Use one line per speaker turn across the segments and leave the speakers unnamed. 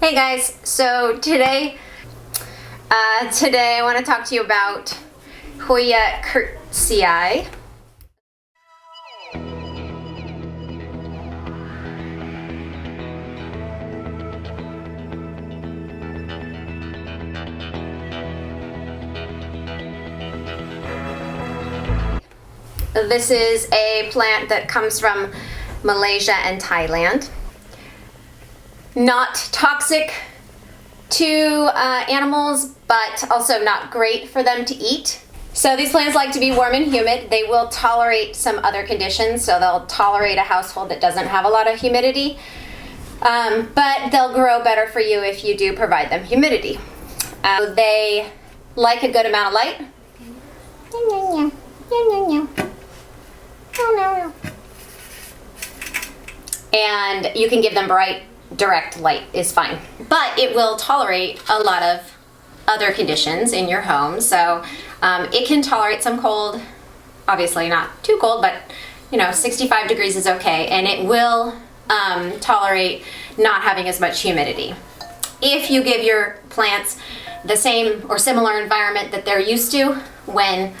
Hey guys, so today I want to talk to you about Hoya Curtsii. This is a plant that comes from Malaysia and Thailand. Not toxic to animals, but also not great for them to eat. So these plants like to be warm and humid. They will tolerate some other conditions, so they'll tolerate a household that doesn't have a lot of humidity. But they'll grow better for you if you do provide them humidity. They like a good amount of light. And you can give them bright, direct light is fine. But it will tolerate a lot of other conditions in your home. So it can tolerate some cold, obviously not too cold, but 65 degrees is okay. And it will tolerate not having as much humidity. If you give your plants the same or similar environment that they're used to when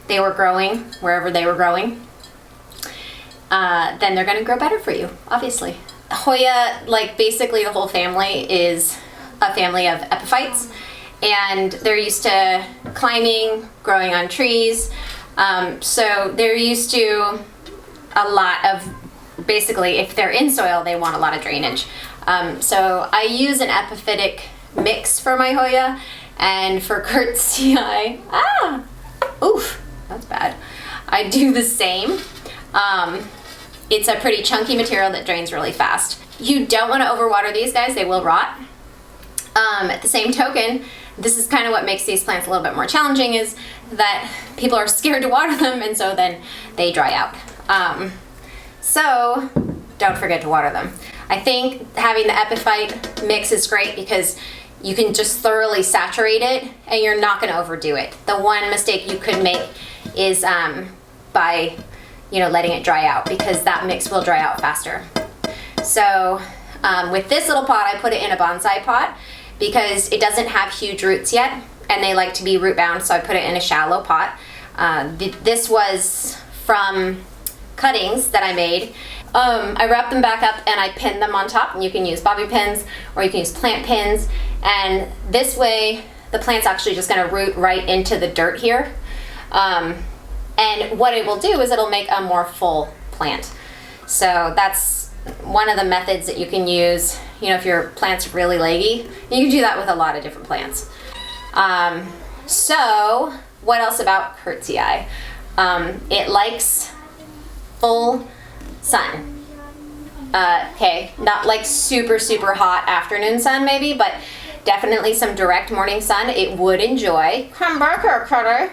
they were growing, wherever they were growing, then they're going to grow better for you, obviously. Hoya, like basically the whole family, is a family of epiphytes, and they're used to climbing, growing on trees, so they're used to a lot of, basically if they're in soil they want a lot of drainage. So I use an epiphytic mix for my Hoya, and for Curtsii, oof, that's bad, I do the same. It's a pretty chunky material that drains really fast. You don't want to overwater these guys, they will rot. At the same token, this is kind of what makes these plants a little bit more challenging, is that people are scared to water them, and so then they dry out. So don't forget to water them. I think having the epiphyte mix is great because you can just thoroughly saturate it and you're not going to overdo it. The one mistake you could make is by letting it dry out, because that mix will dry out faster. So with this little pot, I put it in a bonsai pot because it doesn't have huge roots yet and they like to be root bound, so I put it in a shallow pot. This was from cuttings that I made. I wrapped them back up and I pinned them on top, and you can use bobby pins or you can use plant pins, and this way the plant's actually just going to root right into the dirt here. And what it will do is it'll make a more full plant. So that's one of the methods that you can use, if your plant's really leggy. You can do that with a lot of different plants. So what else about Curtsii? It likes full sun. Okay, not like super hot afternoon sun maybe, but definitely some direct morning sun it would enjoy. Come back here, Cutter.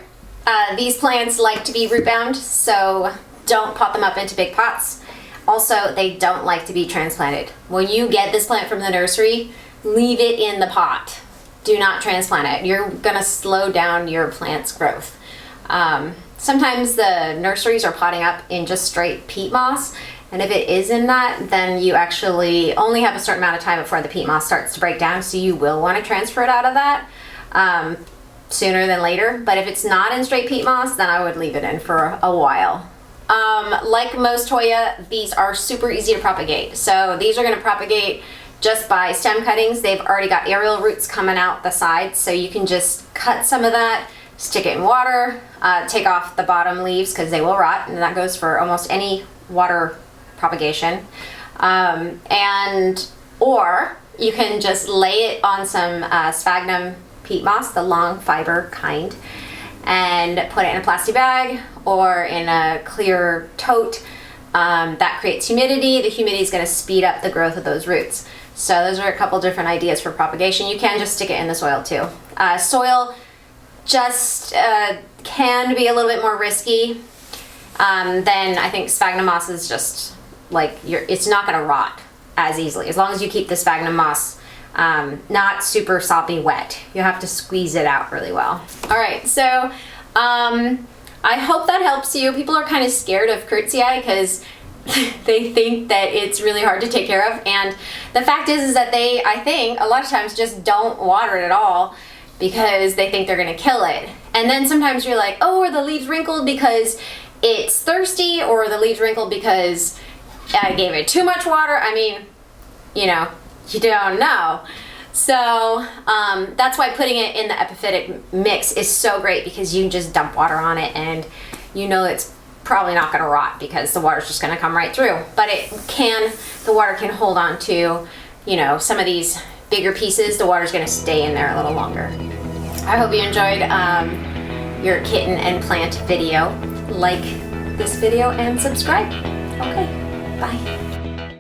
These plants like to be root bound, so don't pot them up into big pots. Also, they don't like to be transplanted. When you get this plant from the nursery, leave it in the pot. Do not transplant it. You're gonna slow down your plant's growth. Sometimes the nurseries are potting up in just straight peat moss, and if it is in that, then you actually only have a certain amount of time before the peat moss starts to break down, so you will want to transfer it out of that sooner than later. But if it's not in straight peat moss, then I would leave it in for a while. Like most Hoya, these are super easy to propagate. So these are going to propagate just by stem cuttings. They've already got aerial roots coming out the sides, so you can just cut some of that, stick it in water, take off the bottom leaves because they will rot, and that goes for almost any water propagation. Or you can just lay it on some sphagnum peat moss, the long fiber kind, and put it in a plastic bag or in a clear tote. That creates humidity. The humidity is going to speed up the growth of those roots. So those are a couple different ideas for propagation. You can just stick it in the soil too. Soil just can be a little bit more risky. Then I think sphagnum moss is just like, it's not going to rot as easily as long as you keep the sphagnum moss not super soppy wet. You have to squeeze it out really well. All right, so I hope that helps you. People are kind of scared of Curtsii because they think that it's really hard to take care of, and the fact is that they, I think, a lot of times just don't water it at all because they think they're gonna kill it. And then sometimes you're like, oh, are the leaves wrinkled because it's thirsty, or are the leaves wrinkled because I gave it too much water? I mean, you know, you don't know. So that's why putting it in the epiphytic mix is so great, because you can just dump water on it and you know it's probably not going to rot because the water's just going to come right through. But the water can hold on to, you know, some of these bigger pieces. The water's going to stay in there a little longer. I hope you enjoyed your kitten and plant video. Like this video and subscribe. Okay, bye.